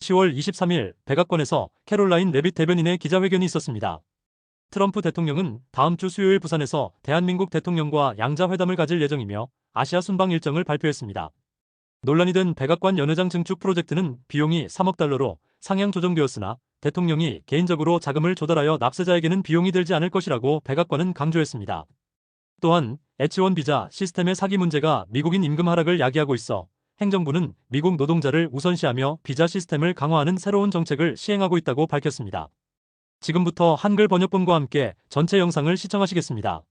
10월 23일 백악관에서 캐롤라인 레빗 대변인의 기자회견이 있었습니다. 트럼프 대통령은 다음 주 수요일 부산에서 대한민국 대통령과 양자회담을 가질 예정이며 아시아 순방 일정을 발표했습니다. 논란이 된 백악관 연회장 증축 프로젝트는 비용이 3억 달러로 상향 조정되었으나 대통령이 개인적으로 자금을 조달하여 납세자에게는 비용이 들지 않을 것이라고 백악관은 강조했습니다. 또한 H-1B 비자 시스템의 사기 문제가 미국인 임금 하락을 야기하고 있어 행정부는 미국 노동자를 우선시하며 비자 시스템을 강화하는 새로운 정책을 시행하고 있다고 밝혔습니다. 지금부터 한글 번역본과 함께 전체 영상을 시청하시겠습니다.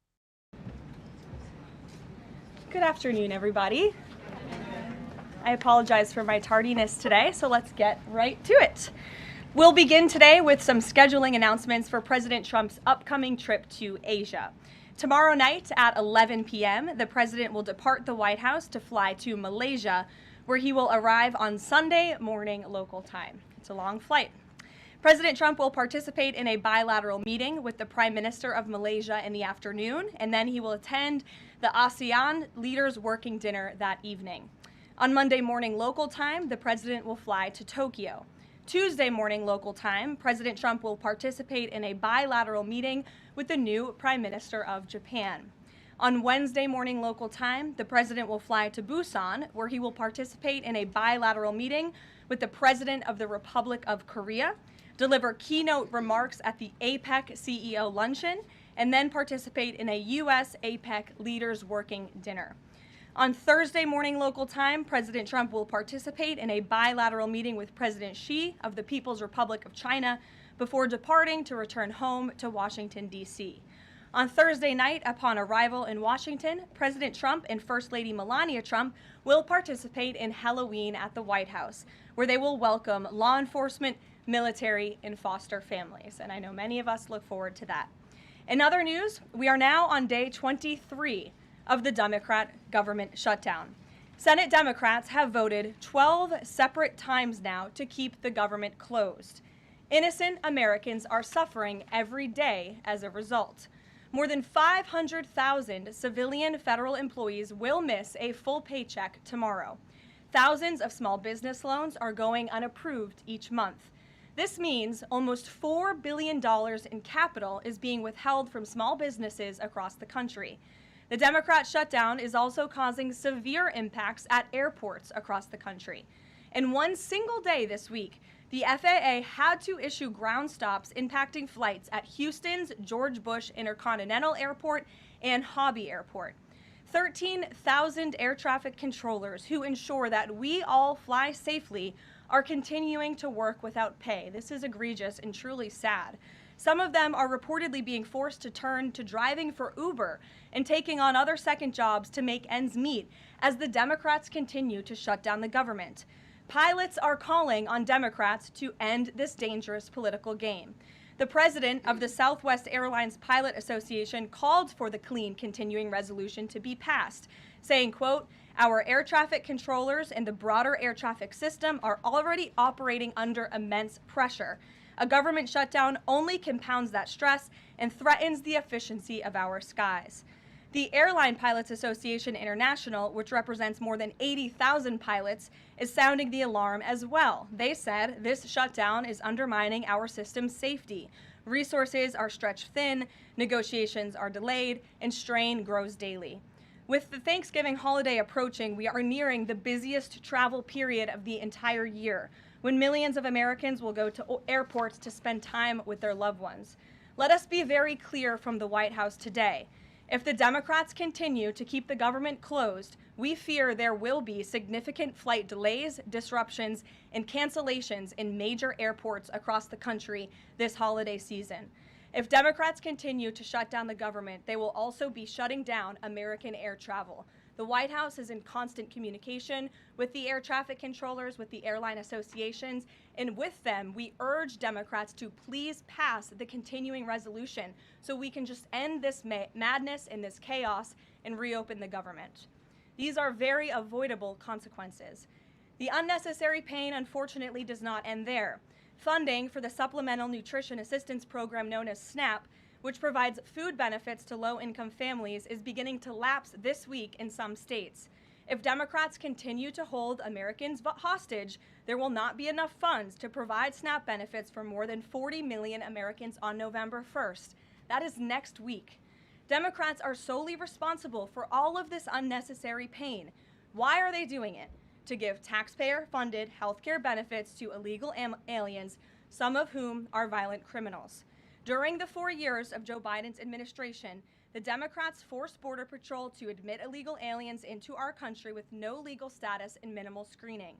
Good afternoon, everybody. I apologize for my tardiness today, so let's get right to it. We'll begin today with some scheduling announcements for President Trump's upcoming trip to Asia. Tomorrow night at 11 p.m., the president will depart the White House to fly to Malaysia, where he will arrive on Sunday morning local time. It's a long flight. President Trump will participate in a bilateral meeting with the Prime Minister of Malaysia in the afternoon, and then he will attend the ASEAN Leaders Working Dinner that evening. On Monday morning local time, the president will fly to Tokyo. Tuesday morning local time, President Trump will participate in a bilateral meeting with the new Prime Minister of Japan. On Wednesday morning local time, the president will fly to Busan, where he will participate in a bilateral meeting with the President of the Republic of Korea, deliver keynote remarks at the APEC CEO luncheon, and then participate in a U.S. APEC Leaders Working Dinner. On Thursday morning local time, President Trump will participate in a bilateral meeting with President Xi of the People's Republic of China before departing to return home to Washington, D.C. On Thursday night, upon arrival in Washington, President Trump and First Lady Melania Trump will participate in Halloween at the White House, where they will welcome law enforcement, military, and foster families. And I know many of us look forward to that. In other news, we are now on day 23 of the Democrat government shutdown. Senate Democrats have voted 12 separate times now to keep the government closed. Innocent Americans are suffering every day as a result. More than 500,000 civilian federal employees will miss a full paycheck tomorrow. Thousands of small business loans are going unapproved each month. This means almost $4 billion in capital is being withheld from small businesses across the country. The Democrat shutdown is also causing severe impacts at airports across the country. In one single day this week, the FAA had to issue ground stops impacting flights at Houston's George Bush Intercontinental Airport and Hobby Airport. 13,000 air traffic controllers who ensure that we all fly safely are continuing to work without pay. This is egregious and truly sad. Some of them are reportedly being forced to turn to driving for Uber and taking on other second jobs to make ends meet as the Democrats continue to shut down the government. Pilots are calling on Democrats to end this dangerous political game. The president of the Southwest Airlines Pilot Association called for the clean continuing resolution to be passed, saying, quote, "Our air traffic controllers and the broader air traffic system are already operating under immense pressure. A government shutdown only compounds that stress and threatens the efficiency of our skies." The Airline Pilots Association International, which represents more than 80,000 pilots, is sounding the alarm as well. They said this shutdown is undermining our system's safety. Resources are stretched thin, negotiations are delayed, and strain grows daily. With the Thanksgiving holiday approaching, we are nearing the busiest travel period of the entire year, when millions of Americans will go to airports to spend time with their loved ones. Let us be very clear from the White House today. If the Democrats continue to keep the government closed, we fear there will be significant flight delays, disruptions, and cancellations in major airports across the country this holiday season. If Democrats continue to shut down the government, they will also be shutting down American air travel. The White House is in constant communication with the air traffic controllers, with the airline associations, and with them, we urge Democrats to please pass the continuing resolution so we can just end this madness and this chaos and reopen the government. These are very avoidable consequences. The unnecessary pain, unfortunately, does not end there. Funding for the Supplemental Nutrition Assistance Program known as SNAP, which provides food benefits to low-income families, is beginning to lapse this week in some states. If Democrats continue to hold Americans hostage, There will not be enough funds to provide SNAP benefits for more than 40 million Americans on November 1st. That is next week. Democrats are solely responsible for all of this unnecessary pain. Why are they doing it? To give taxpayer-funded healthcare benefits to illegal aliens, some of whom are violent criminals. During the 4 years of Joe Biden's administration, the Democrats forced Border Patrol to admit illegal aliens into our country with no legal status and minimal screening.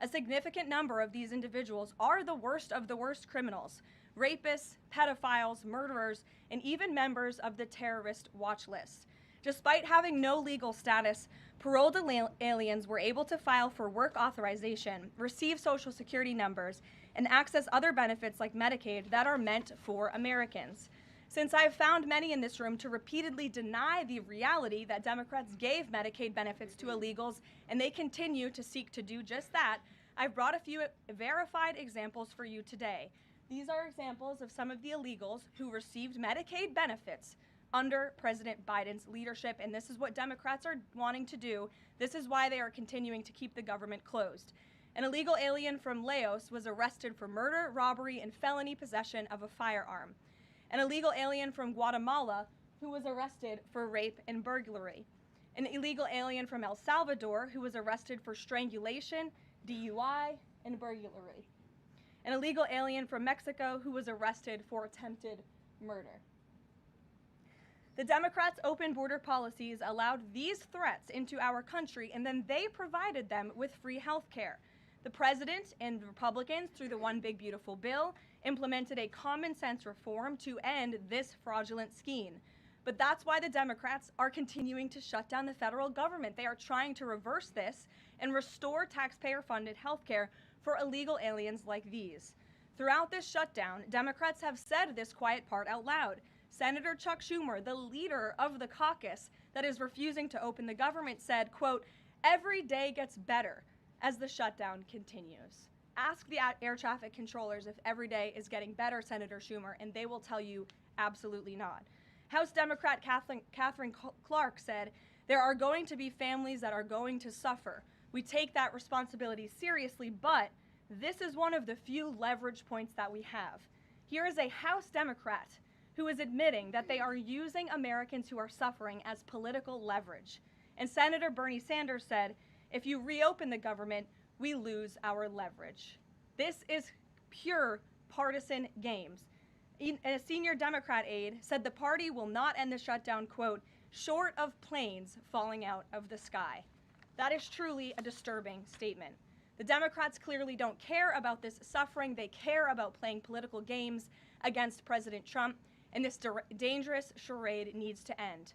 A significant number of these individuals are the worst of the worst criminals: rapists, pedophiles, murderers, and even members of the terrorist watch list. Despite having no legal status, paroled aliens were able to file for work authorization, receive Social Security numbers, and access other benefits like Medicaid that are meant for Americans. Since I have found many in this room to repeatedly deny the reality that Democrats gave Medicaid benefits to illegals, and they continue to seek to do just that, I've brought a few verified examples for you today. These are examples of some of the illegals who received Medicaid benefits under President Biden's leadership, and this is what Democrats are wanting to do. This is why they are continuing to keep the government closed. An illegal alien from Laos was arrested for murder, robbery, and felony possession of a firearm. An illegal alien from Guatemala who was arrested for rape and burglary. An illegal alien from El Salvador who was arrested for strangulation, DUI, and burglary. An illegal alien from Mexico who was arrested for attempted murder. The Democrats' open border policies allowed these threats into our country, and then they provided them with free health care. The president and Republicans, through the One Big Beautiful Bill, implemented a common sense reform to end this fraudulent scheme. But that's why the Democrats are continuing to shut down the federal government. They are trying to reverse this and restore taxpayer-funded health care for illegal aliens like these. Throughout this shutdown, Democrats have said this quiet part out loud. Senator Chuck Schumer, the leader of the caucus that is refusing to open the government, said, quote, "Every day gets better as the shutdown continues." Ask the air traffic controllers if every day is getting better, Senator Schumer, and they will tell you absolutely not. House Democrat Catherine Clark said, "There are going to be families that are going to suffer. We take that responsibility seriously, but this is one of the few leverage points that we have." Here is a House Democrat who is admitting that they are using Americans who are suffering as political leverage. And Senator Bernie Sanders said, "If you reopen the government, we lose our leverage." This is pure partisan games. A senior Democrat aide said the party will not end the shutdown, quote, "short of planes falling out of the sky." That is truly a disturbing statement. The Democrats clearly don't care about this suffering. They care about playing political games against President Trump, and this dangerous charade needs to end.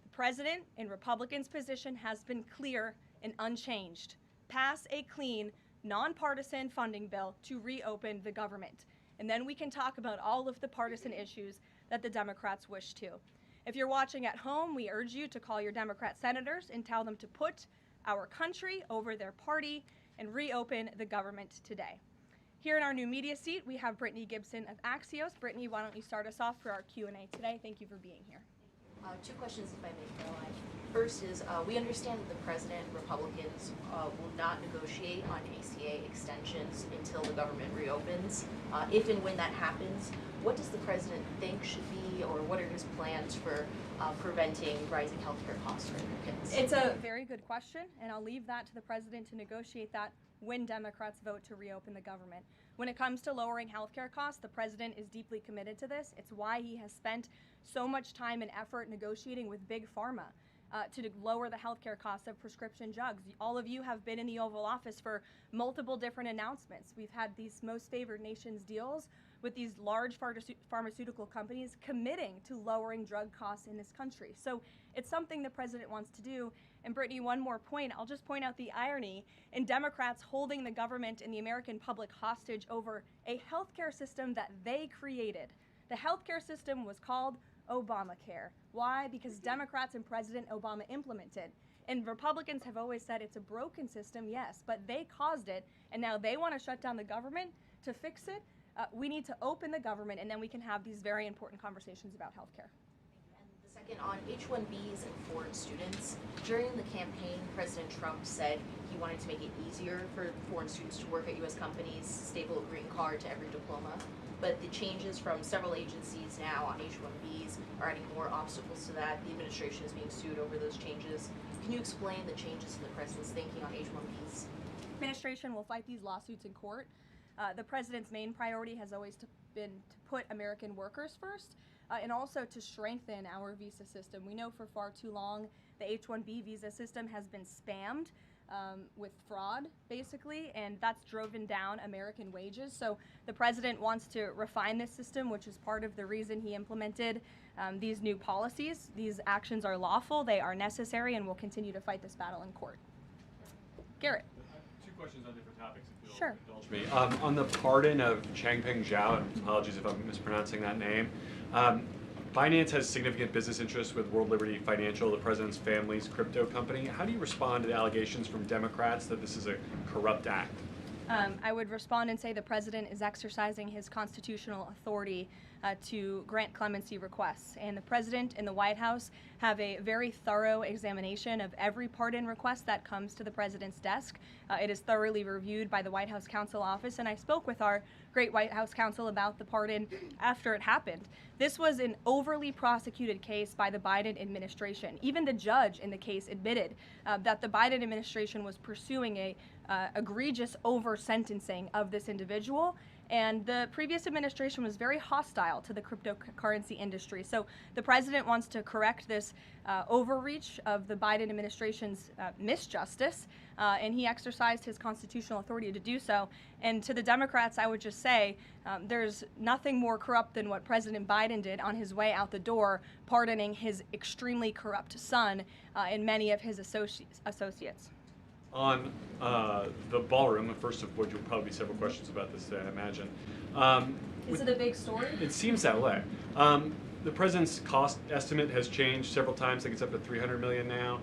The president, in Republicans' position, has been clear and unchanged. Pass a clean, nonpartisan funding bill to reopen the government. And then we can talk about all of the partisan issues that the Democrats wish to. If you're watching at home, we urge you to call your Democrat senators and tell them to put our country over their party and reopen the government today. Here in our new media seat, we have Brittany Gibson of Axios. Brittany, why don't you start us off for our Q&A today? Thank you for being here. Two questions, if I may, Caroline. First is, we understand that the president and Republicans will not negotiate on ACA extensions until the government reopens. If and when that happens, what does the president think should be, or what are his plans for preventing rising healthcare costs for Americans? It's a very good question, and I'll leave that to the president to negotiate that when Democrats vote to reopen the government. When it comes to lowering healthcare costs, the president is deeply committed to this. It's why he has spent so much time and effort negotiating with Big Pharma to lower the healthcare costs of prescription drugs. All of you have been in the Oval Office for multiple different announcements. We've had these most favored nations deals with these large pharmaceutical companies committing to lowering drug costs in this country. So it's something the president wants to do. And Brittany, one more point. I'll just point out the irony in Democrats holding the government and the American public hostage over a healthcare system that they created. The healthcare system was called Obamacare. Why? Because Democrats and President Obama implemented. And Republicans have always said it's a broken system, yes, but they caused it, and now they want to shut down the government to fix it. We need to open the government, and then we can have these very important conversations about healthcare. And the Second, on H-1Bs and foreign students, during the campaign, President Trump said he wanted to make it easier for foreign students to work at U.S. companies, staple a green card to every diploma. But the changes from several agencies now on H-1Bs are adding more obstacles to that. The administration is being sued over those changes. Can you explain the changes in the president's thinking on H-1Bs? Administration will fight these lawsuits in court. The president's main priority has always been to put American workers first, and also to strengthen our visa system. We know for far too long the H-1B visa system has been spammed with fraud, basically, and that's driven down American wages. So the president wants to refine this system, which is part of the reason he implemented these new policies. These actions are lawful, they are necessary, and we'll continue to fight this battle in court. Garrett. Two questions on different topics, if you'll Sure. indulge me. On the pardon of Changpeng Zhao, and apologies if I'm mispronouncing that name, Binance has significant business interests with World Liberty Financial, the president's family's crypto company. How do you respond to the allegations from Democrats that this is a corrupt act? I would respond and say the president is exercising his constitutional authority to grant clemency requests. And the president and the White House have a very thorough examination of every pardon request that comes to the president's desk. It is thoroughly reviewed by the White House Counsel Office, and I spoke with our great White House counsel about the pardon after it happened. This was an overly prosecuted case by the Biden administration. Even the judge in the case admitted that the Biden administration was pursuing a egregious over-sentencing of this individual, and the previous administration was very hostile to the cryptocurrency industry. So the president wants to correct this overreach of the Biden administration's misjustice, and he exercised his constitutional authority to do so. And to the Democrats, I would just say there's nothing more corrupt than what President Biden did on his way out the door, pardoning his extremely corrupt son and many of his associates. On the ballroom, the first of which will probably be several questions about this today, I imagine. Is it a big story? It seems that way. The president's cost estimate has changed several times. I think it's up to $300 million now.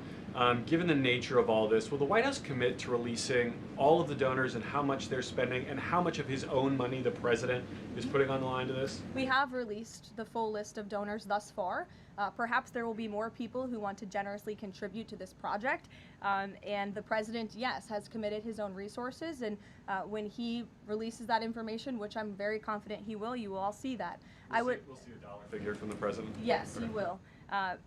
Given the nature of all this, will the White House commit to releasing all of the donors and how much they're spending and how much of his own money the president is putting on the line to this? We have released the full list of donors thus far. Perhaps there will be more people who want to generously contribute to this project. And the president, yes, has committed his own resources. And when he releases that information, which I'm very confident he will, you will all see that. We'll see a dollar figure from the president? Yes, Okay. he will.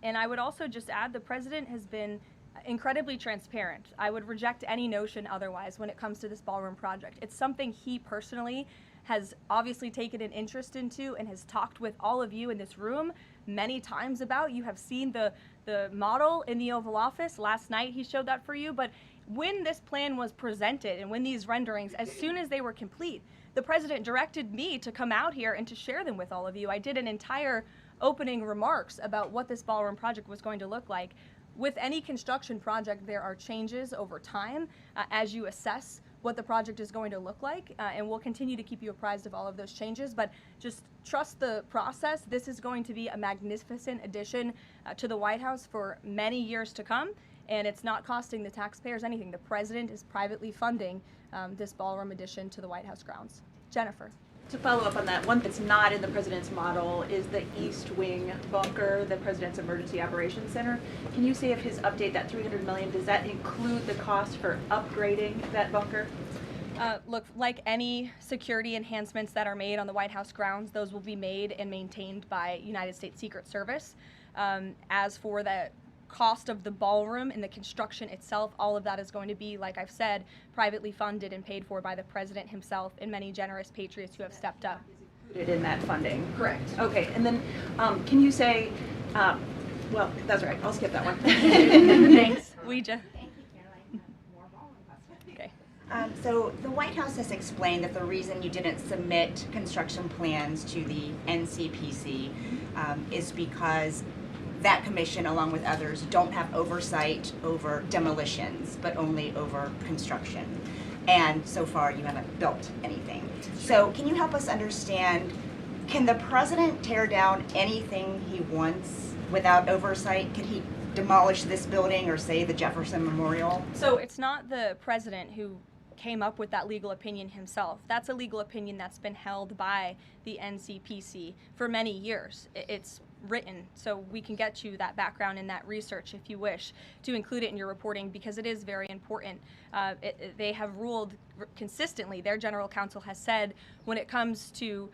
And I would also just add the president has been incredibly transparent. I would reject any notion otherwise when it comes to this ballroom project. It's something he personally has obviously taken an interest into and has talked with all of you in this room many times about. You have seen the model in the Oval Office. Last night he showed that for you. But when this plan was presented and when these renderings, as soon as they were complete, the president directed me to come out here and to share them with all of you. I did an entire opening remarks about what this ballroom project was going to look like. With any construction project, there are changes over time as you assess what the project is going to look like, and we'll continue to keep you apprised of all of those changes, but just trust the process. This is going to be a magnificent addition to the White House for many years to come, and it's not costing the taxpayers anything. The president is privately funding this ballroom addition to the White House grounds. Jennifer. To follow up on that, one that's not in the president's model is the East Wing bunker, the president's emergency operations center. Can you say if his update, that $300 million, does that include the cost for upgrading that bunker? Look, like any security enhancements that are made on the White House grounds, those will be made and maintained by United States Secret Service. As for the cost of the ballroom and the construction itself, all of that is going to be, like I've said, privately funded and paid for by the president himself and many generous patriots who have stepped up. Included in that funding? Correct. Okay, and then can you say, well, that's all right, I'll skip that one. Thanks. We just. Thank you, Caroline. More ballroom questions. Okay. So the White House has explained that the reason you didn't submit construction plans to the NCPC is because that commission, along with others, don't have oversight over demolitions, but only over construction. And so far, you haven't built anything. So can you help us understand, can the president tear down anything he wants without oversight? Could he demolish this building or, say, the Jefferson Memorial? So it's not the president who came up with that legal opinion himself. That's a legal opinion that's been held by the NCPC for many years. It's written, so we can get you that background and that research if you wish to include it in your reporting, because it is very important. They have ruled consistently, their general counsel has said, when it comes to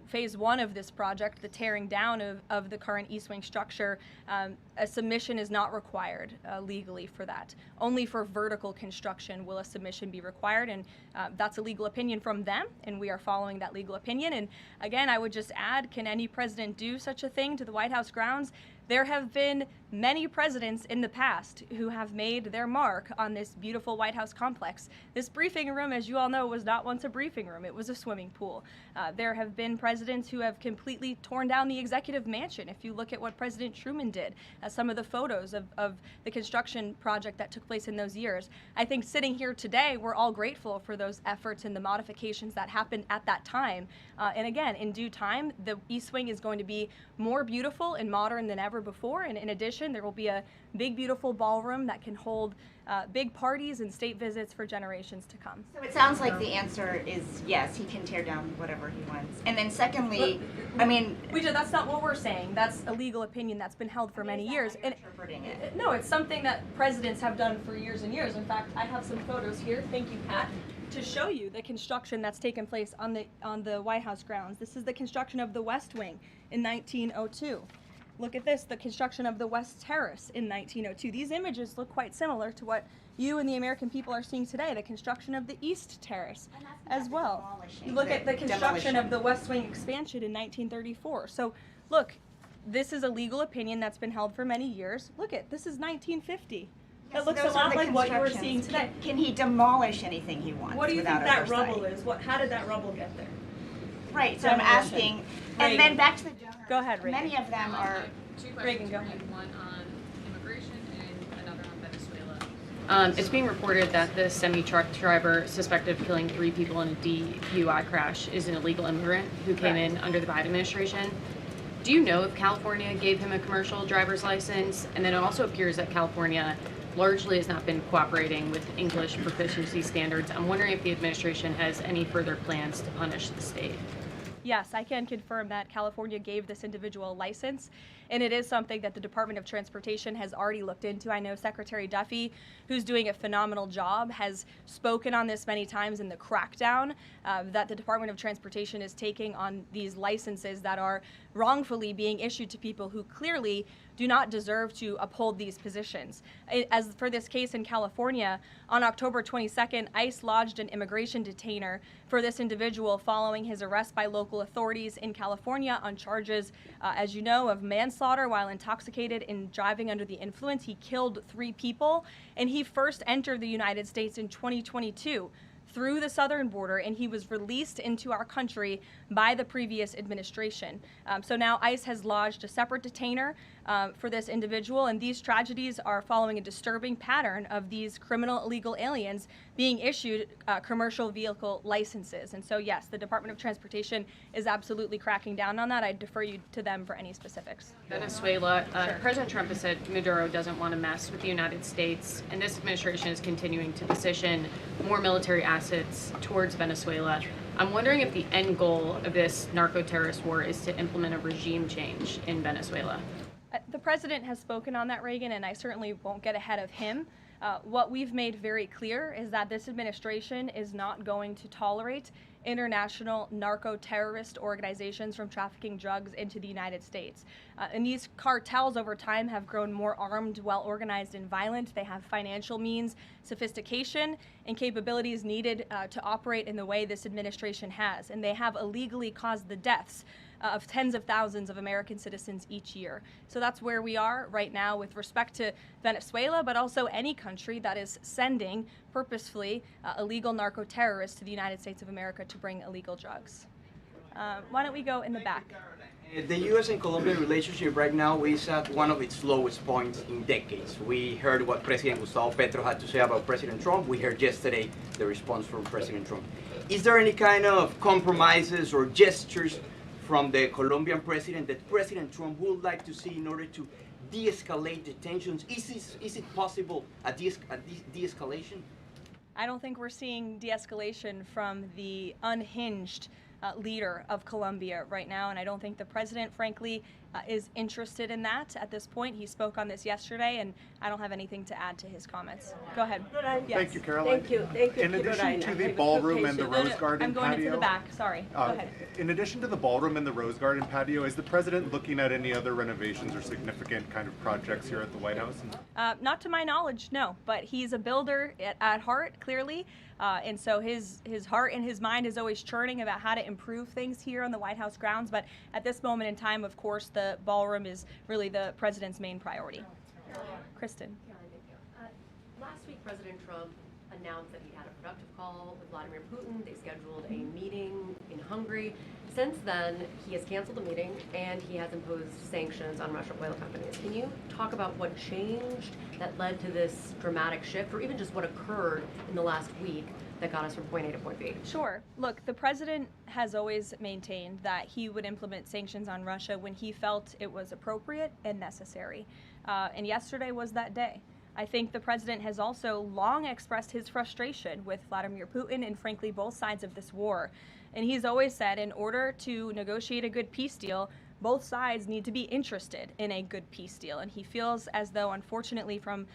phase one of this project, the tearing down of the current East Wing structure, a submission is not required legally for that. Only for vertical construction will a submission be required, and that's a legal opinion from them, and we are following that legal opinion. And again, I would just add, can any president do such a thing to the White House grounds? There have been many presidents in the past who have made their mark on this beautiful White House complex. This briefing room, as you all know, was not once a briefing room. It was a swimming pool. There have been presidents who have completely torn down the executive mansion. If you look at what President Truman did, some of the photos of the construction project that took place in those years, I think sitting here today, we're all grateful for those efforts and the modifications that happened at that time. And again, in due time, the East Wing is going to be more beautiful and modern than ever before, and in addition, there will be a big, beautiful ballroom that can hold big parties and state visits for generations to come. So it sounds like the answer is yes, he can tear down whatever he wants. And then secondly, I mean, that's not what we're saying. That's a legal opinion that's been held for many years. And interpreting it. No, it's something that presidents have done for years and years. In fact, I have some photos here. Thank you, Pat, to show you the construction that's taken place on the White House grounds. This is the construction of the West Wing in 1902. Look at this, the construction of the West Terrace in 1902. These images look quite similar to what you and the American people are seeing today, the construction of the East Terrace as well. Look at the construction of the West Wing expansion in 1934. So look, this is a legal opinion that's been held for many years. Look at, this is 1950. It looks a lot like what you were seeing today. Can he demolish anything he wants? What do you think without that oversight? rubble is? How did that rubble get there? Right, so I'm asking, and then back to the donors. Go ahead, Reagan. Many of them are. Two Reagan, questions go for you, ahead. one on immigration and another on Venezuela. It's being reported that the semi-truck driver suspected of killing 3 people in a DUI crash is an illegal immigrant who came in under the Biden administration. Do you know if California gave him a commercial driver's license? And then it also appears that California largely has not been cooperating with English proficiency standards. I'm wondering if the administration has any further plans to punish the state. Yes, I can confirm that California gave this individual a license, and it is something that the Department of Transportation has already looked into. I know Secretary Duffy, who's doing a phenomenal job, has spoken on this many times in the crackdown that the Department of Transportation is taking on these licenses that are wrongfully being issued to people who clearly do not deserve to uphold these positions. As for this case in California, on October 22nd, ICE lodged an immigration detainer for this individual following his arrest by local authorities in California on charges, as you know, of manslaughter while intoxicated and driving under the influence. He killed 3 people, and he first entered the United States in 2022 through the southern border, and he was released into our country by the previous administration. So now ICE has lodged a separate detainer for this individual, and these tragedies are following a disturbing pattern of these criminal illegal aliens being issued commercial vehicle licenses. And so yes, the Department of Transportation is absolutely cracking down on that. I defer you to them for any specifics. Venezuela, President Trump has said Maduro doesn't want to mess with the United States, and this administration is continuing to position more military assets towards Venezuela. I'm wondering if the end goal of this narco-terrorist war is to implement a regime change in Venezuela. The president has spoken on that, Reagan, and I certainly won't get ahead of him. What we've made very clear is that this administration is not going to tolerate international narco-terrorist organizations from trafficking drugs into the United States. And these cartels over time have grown more armed, well-organized, and violent. They have financial means, sophistication, and capabilities needed to operate in the way this administration has. And they have illegally caused the deaths of tens of thousands of American citizens each year. So that's where we are right now with respect to Venezuela, but also any country that is sending purposefully illegal narco-terrorists to the United States of America to bring illegal drugs. Why don't we go in the back? The U.S. and Colombia relationship right now is at one of its lowest points in decades. We heard what President Gustavo Petro had to say about President Trump. We heard yesterday the response from President Trump. Is there any kind of compromises or gestures from the Colombian president that President Trump would like to see in order to de-escalate the tensions? Is it possible a de-escalation? I don't think we're seeing de-escalation from the unhinged leader of Colombia right now, and I don't think the president, frankly, is interested in that at this point. He spoke on this yesterday, and I don't have anything to add to his comments. Go ahead. Yes. Thank you, Caroline. Thank you. In addition to the ballroom and the Rose Garden I'm going patio, into the back. Sorry. Go ahead. in addition to the ballroom and the Rose Garden patio, is the president looking at any other renovations or significant kind of projects here at the White House? Not to my knowledge, no. But he's a builder at heart, clearly, and so his heart and his mind is always churning about how to improve things here on the White House grounds. But at this moment in time, of course, the ballroom is really the president's main priority. Kristen. Last week, President Trump announced that he had a productive call with Vladimir Putin. They scheduled a meeting in Hungary. Since then, he has canceled the meeting and he has imposed sanctions on Russian oil companies. Can you talk about what changed that led to this dramatic shift, or even just what occurred in the last week that got us from point A to point B? Sure. Look, the president has always maintained that he would implement sanctions on Russia when he felt it was appropriate and necessary. And yesterday was that day. I think the president has also long expressed his frustration with Vladimir Putin and, frankly, both sides of this war. And he's always said in order to negotiate a good peace deal, both sides need to be interested in a good peace deal. And he feels as though, unfortunately, from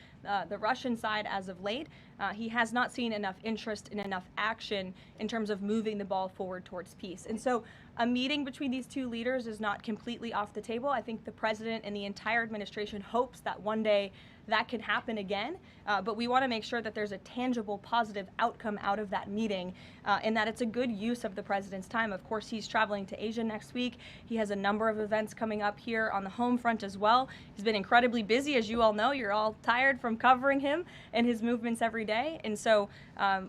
the Russian side as of late, he has not seen enough interest and enough action in terms of moving the ball forward towards peace. And so a meeting between these two leaders is not completely off the table. I think the president and the entire administration hopes that one day that can happen again, but we want to make sure that there's a tangible, positive outcome out of that meeting, and that it's a good use of the president's time. Of course, he's traveling to Asia next week. He has a number of events coming up here on the home front as well. He's been incredibly busy, as you all know. You're all tired from covering him and his movements every day, and so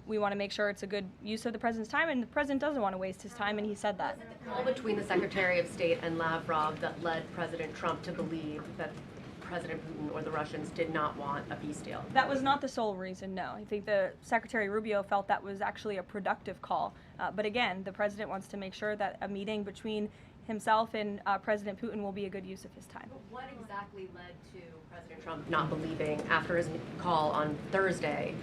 we want to make sure it's a good use of the president's time, and the president doesn't want to waste his time, and he said that. The call between the Secretary of State and Lavrov that led President Trump to believe that President Putin or the Russians did not want a peace deal? That was not the sole reason, no. I think the Secretary Rubio felt that was actually a productive call. But again, the president wants to make sure that a meeting between himself and President Putin will be a good use of his time. What exactly led to President Trump not believing after his call on Thursday,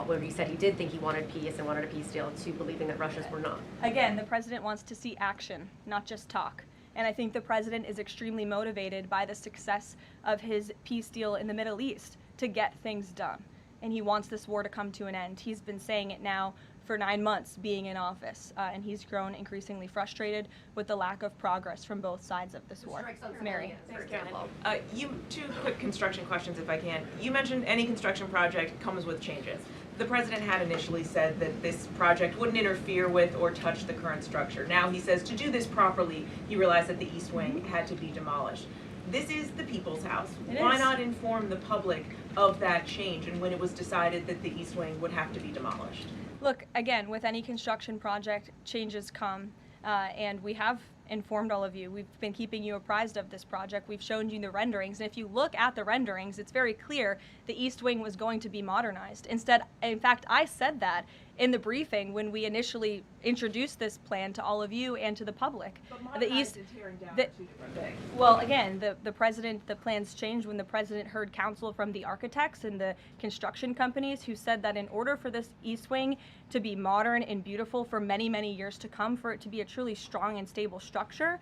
where he said he did think he wanted peace and wanted a peace deal, to believing that Russians were not? Again, the president wants to see action, not just talk. And I think the president is extremely motivated by the success of his peace deal in the Middle East to get things done. And he wants this war to come to an end. He's been saying it now for 9 months being in office, and he's grown increasingly frustrated with the lack of progress from both sides of this war. Mary. Thanks, example. Two quick construction questions, if I can. You mentioned any construction project comes with changes. The president had initially said that this project wouldn't interfere with or touch the current structure. Now he says to do this properly, he realized that the East Wing had to be demolished. This is the people's house. Why not inform the public of that change and when it was decided that the East Wing would have to be demolished? Look, again, with any construction project, changes come, and we have informed all of you. We've been keeping you apprised of this project. We've shown you the renderings, and if you look at the renderings, it's very clear the East Wing was going to be modernized. Instead, in fact, I said that in the briefing when we initially introduced this plan to all of you and to the public. But the East and tearing down are two different things. Well, again, the plans changed when the president heard counsel from the architects and the construction companies who said that in order for this East Wing to be modern and beautiful for many, many years to come, for it to be a truly strong and stable structure,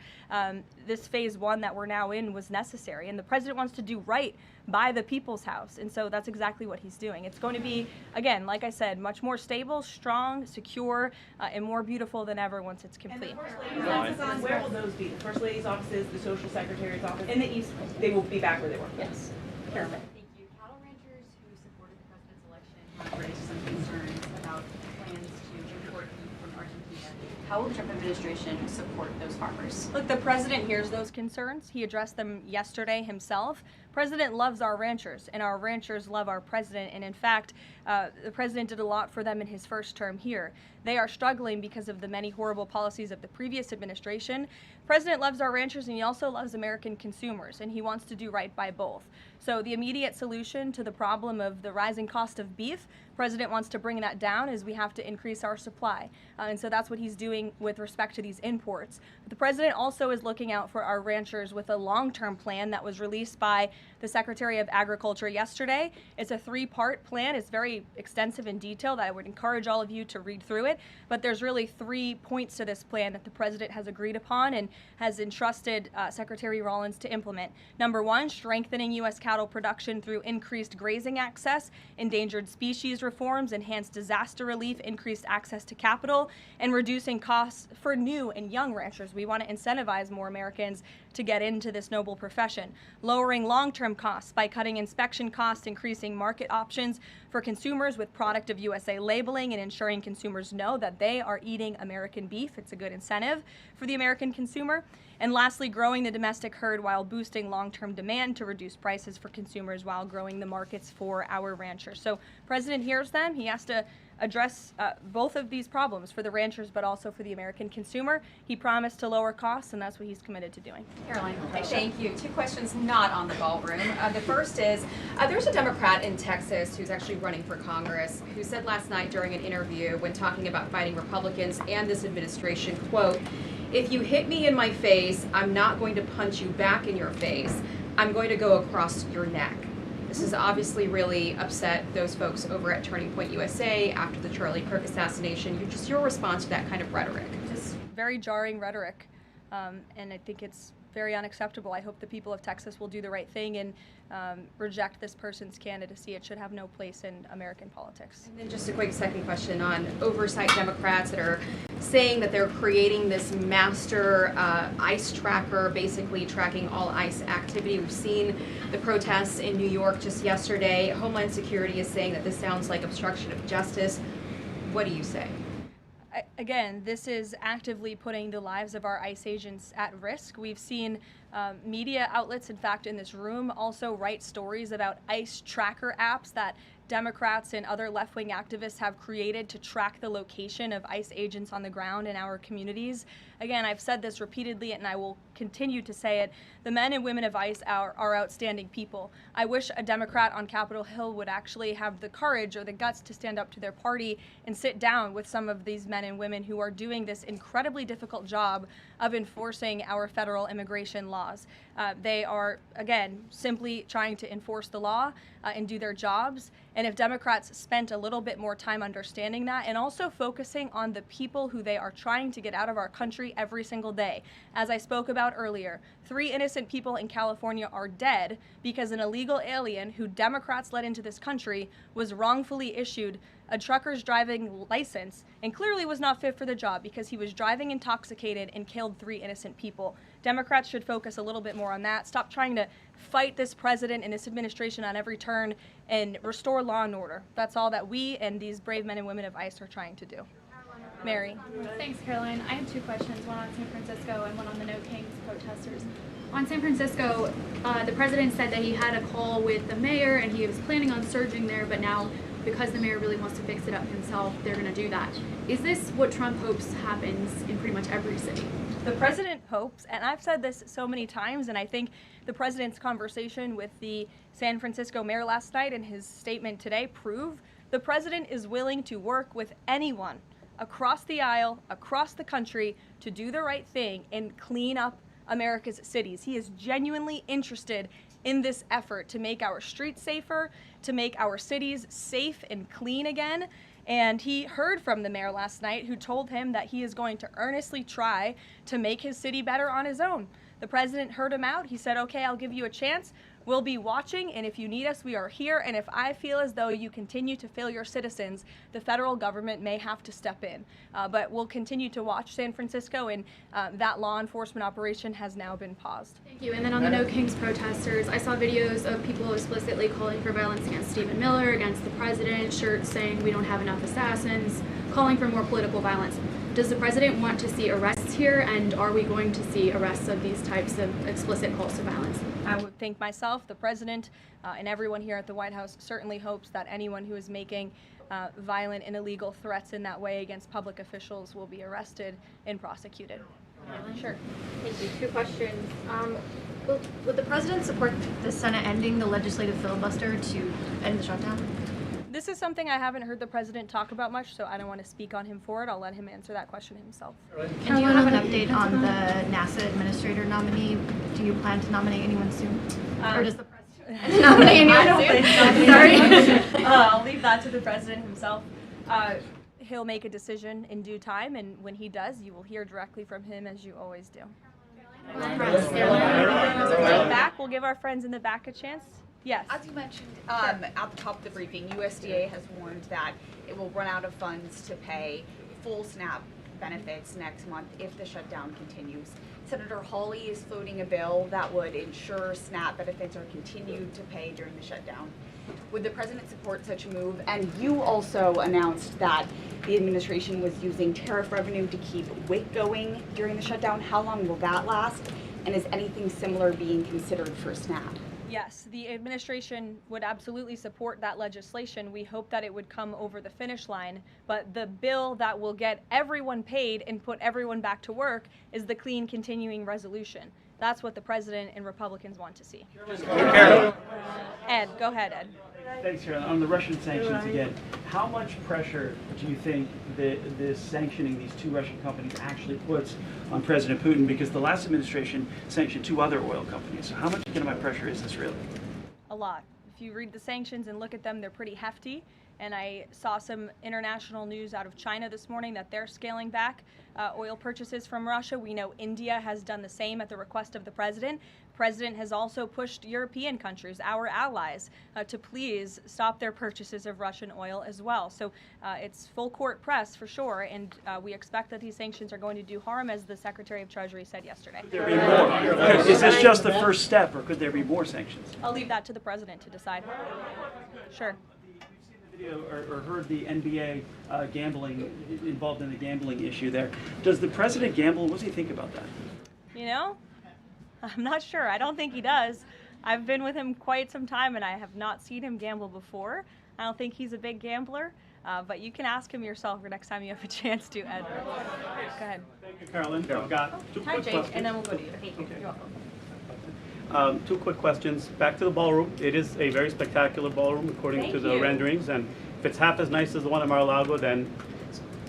this phase one that we're now in was necessary. And the president wants to do right by the people's house. And so that's exactly what he's doing. It's going to be, again, like I said, much more stable, strong, secure, and more beautiful than ever once it's complete. And the First Lady's offices, where will those be? The First Lady's offices, the Social Secretary's office? In the East Wing. They will be back where they were? Yes. Thank you. Cattle ranchers who supported the president's election have raised some concerns about plans to import beef from Argentina. How will the Trump administration support those farmers? Look, the president hears those concerns. He addressed them yesterday himself. President loves our ranchers, and our ranchers love our president. And in fact, the president did a lot for them in his first term here. They are struggling because of the many horrible policies of the previous administration. President loves our ranchers, and he also loves American consumers, and he wants to do right by both. So the immediate solution to the problem of the rising cost of beef, President wants to bring that down, as we have to increase our supply. And so that's what he's doing with respect to these imports. But the president also is looking out for our ranchers with a long-term plan that was released by the Secretary of Agriculture yesterday. It's a 3-part plan. It's very extensive and detailed. I would encourage all of you to read through it. But there's really 3 points to this plan that the President has agreed upon and has entrusted Secretary Rollins to implement. Number 1, strengthening U.S. cattle production through increased grazing access, endangered species reforms, enhanced disaster relief, increased access to capital, and reducing costs for new and young ranchers. We want to incentivize more Americans to get into this noble profession. Lowering long-term costs by cutting inspection costs, increasing market options for consumers with product of USA labeling, and ensuring consumers know that they are eating American beef. It's a good incentive for the American consumer. And lastly, growing the domestic herd while boosting long-term demand to reduce prices for consumers while growing the markets for our ranchers. So President hears them. He has to address both of these problems for the ranchers but also for the American consumer. He promised to lower costs, and that's what he's committed to doing. Caroline, thank you. 2 questions not on the ballroom. The first is, there's a Democrat in Texas who's actually running for Congress who said last night during an interview when talking about fighting Republicans and this administration, quote, "If you hit me in my face, I'm not going to punch you back in your face. I'm going to go across your neck." This has obviously really upset those folks over at Turning Point USA after the Charlie Kirk assassination. Just your response to that kind of rhetoric. Just very jarring rhetoric, and I think it's very unacceptable. I hope the people of Texas will do the right thing and reject this person's candidacy. It should have no place in American politics. And then just a quick second question on oversight Democrats that are saying that they're creating this master ICE tracker, basically tracking all ICE activity. We've seen the protests in New York just yesterday. Homeland Security is saying that this sounds like obstruction of justice. What do you say? Again, this is actively putting the lives of our ICE agents at risk. We've seen media outlets, in fact, in this room, also write stories about ICE tracker apps that Democrats and other left-wing activists have created to track the location of ICE agents on the ground in our communities. Again, I've said this repeatedly and I will continue to say it. The men and women of ICE are outstanding people. I wish a Democrat on Capitol Hill would actually have the courage or the guts to stand up to their party and sit down with some of these men and women who are doing this incredibly difficult job of enforcing our federal immigration laws. They are, again, simply trying to enforce the law and do their jobs. And if Democrats spent a little bit more time understanding that and also focusing on the people who they are trying to get out of our country every single day. As I spoke about earlier, 3 innocent people in California are dead because an illegal alien who Democrats let into this country was wrongfully issued a trucker's driving license and clearly was not fit for the job because he was driving intoxicated and killed 3 innocent people. Democrats should focus a little bit more on that. Stop trying to fight this president and this administration on every turn and restore law and order. That's all that we and these brave men and women of ICE are trying to do. Mary. Thanks, Caroline. I have 2 questions, one on San Francisco and one on the No Kings protesters. On San Francisco, the president said that he had a call with the mayor and he was planning on surging there, but now because the mayor really wants to fix it up himself, they're going to do that. Is this what Trump hopes happens in pretty much every city? The president hopes, and I've said this so many times, and I think the president's conversation with the San Francisco mayor last night and his statement today prove the president is willing to work with anyone across the aisle, across the country, to do the right thing and clean up America's cities. He is genuinely interested in this effort to make our streets safer, to make our cities safe and clean again. And he heard from the mayor last night who told him that he is going to earnestly try to make his city better on his own. The president heard him out. He said, okay, I'll give you a chance. We'll be watching, and if you need us, we are here. And if I feel as though you continue to fail your citizens, the federal government may have to step in. But we'll continue to watch San Francisco, and that law enforcement operation has now been paused. Thank you. And then on the No Kings protesters, I saw videos of people explicitly calling for violence against Stephen Miller, against the president, shirts saying we don't have enough assassins, calling for more political violence. Does the president want to see arrests here, and are we going to see arrests of these types of explicit calls to violence? I would think myself, the president, and everyone here at the White House certainly hopes that anyone who is making violent and illegal threats in that way against public officials will be arrested and prosecuted. Sure. Thank you. 2 questions. Would the president support the Senate ending the legislative filibuster to end the shutdown? This is something I haven't heard the president talk about much, so I don't want to speak on him for it. I'll let him answer that question himself. And do you have an update on the NASA administrator nominee? Do you plan to nominate anyone soon? Or does the president? I don't think so. Sorry. I'll leave that to the president himself. He'll make a decision in due time, and when he does, you will hear directly from him, as you always do. Back, we'll give our friends in the back a chance. Yes. As you mentioned at the top of the briefing, USDA has warned that it will run out of funds to pay full SNAP benefits next month if the shutdown continues. Senator Hawley is floating a bill that would ensure SNAP benefits are continued to pay during the shutdown. Would the president support such a move? And you also announced that the administration was using tariff revenue to keep WIC going during the shutdown. How long will that last? And is anything similar being considered for SNAP? Yes, the administration would absolutely support that legislation. We hope that it would come over the finish line, but the bill that will get everyone paid and put everyone back to work is the clean continuing resolution. That's what the president and Republicans want to see. Ed, go ahead, Ed. Thanks, Carolyn. On the Russian sanctions again, how much pressure do you think that this sanctioning these two Russian companies actually puts on President Putin? Because the last administration sanctioned two other oil companies. So how much economic pressure is this really? A lot. If you read the sanctions and look at them, they're pretty hefty. And I saw some international news out of China this morning that they're scaling back oil purchases from Russia. We know India has done the same at the request of the president. The president has also pushed European countries, our allies, to please stop their purchases of Russian oil as well. So it's full court press for sure, and we expect that these sanctions are going to do harm, as the Secretary of Treasury said yesterday. Could there be more? Is this just the first step, or could there be more sanctions? I'll leave that to the president to decide. Sure. Or heard the NBA gambling, involved in the gambling issue there. Does the president gamble? What does he think about that? You know, I'm not sure. I don't think he does. I've been with him quite some time, and I have not seen him gamble before. I don't think he's a big gambler, but you can ask him yourself for next time you have a chance to, Ed. Go ahead. Thank you, Carolyn. I've got two Hi, quick Jake, questions. and then we'll go to you. Thank you. Okay. You're welcome. Two quick questions. Back to the ballroom. It is a very spectacular ballroom, according Thank to the you. renderings. And if it's half as nice as the one in Mar-a-Lago, then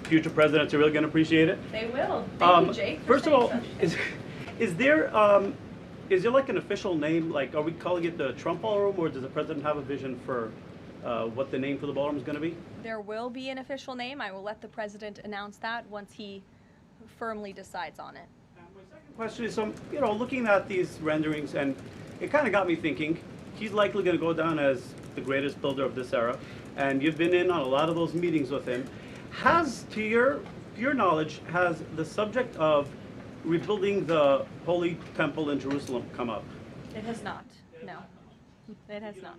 future presidents are really going to appreciate it. They will. Thank you, Jake. for First of all, saying is there like an official name? Like, are we calling it the Trump Ballroom, or does the president have a vision for what the name for the ballroom is going to be? There will be an official name. I will let the president announce that once he firmly decides on it. Question is, looking at these renderings, and it kind of got me thinking, he's likely going to go down as the greatest builder of this era, and you've been in on a lot of those meetings with him. Has, to your knowledge, has the subject of rebuilding the Holy Temple in Jerusalem come up? It has not. No. It has not.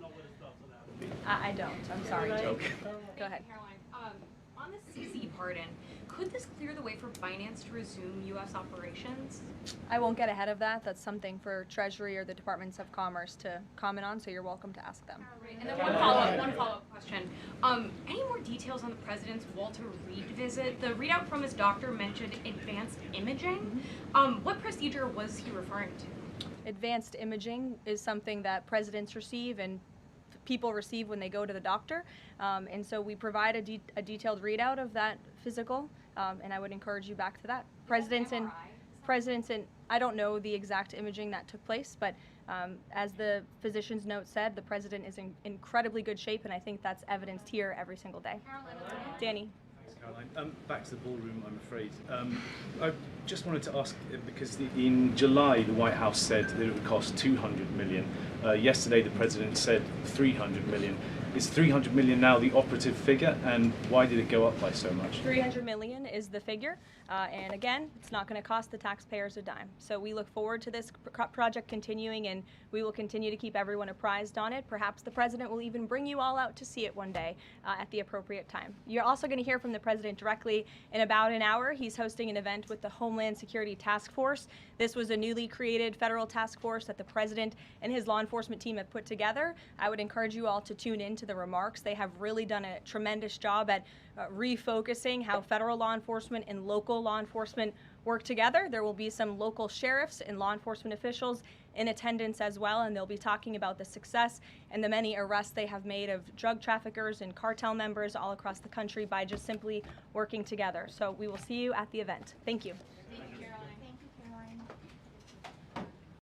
I don't. I'm sorry, Jake. Go ahead. Caroline, on the CC pardon, could this clear the way for Binance to resume U.S. operations? I won't get ahead of that. That's something for Treasury or the Departments of Commerce to comment on, so you're welcome to ask them. And then one follow-up question. Any more details on the president's Walter Reed visit? The readout from his doctor mentioned advanced imaging. What procedure was he referring to? Advanced imaging is something that presidents receive and people receive when they go to the doctor, and so we provide a detailed readout of that physical, and I would encourage you back to that. Presidents and I don't know the exact imaging that took place, but as the physician's note said, the president is in incredibly good shape, and I think that's evidenced here every single day. Danny. Caroline. Back to the ballroom, I'm afraid. I just wanted to ask, because in July the White House said that it would cost $200 million. Yesterday the president said $300 million. Is $300 million now the operative figure, and why did it go up by so much? $300 million is the figure, and again, it's not going to cost the taxpayers a dime. So we look forward to this project continuing, and we will continue to keep everyone apprised on it. Perhaps the president will even bring you all out to see it one day at the appropriate time. You're also going to hear from the president directly in about an hour. He's hosting an event with the Homeland Security Task Force. This was a newly created federal task force that the president and his law enforcement team have put together. I would encourage you all to tune in to the remarks. They have really done a tremendous job at refocusing how federal law enforcement and local law enforcement work together. There will be some local sheriffs and law enforcement officials in attendance as well, and they'll be talking about the success and the many arrests they have made of drug traffickers and cartel members all across the country by just simply working together. So we will see you at the event. Thank you.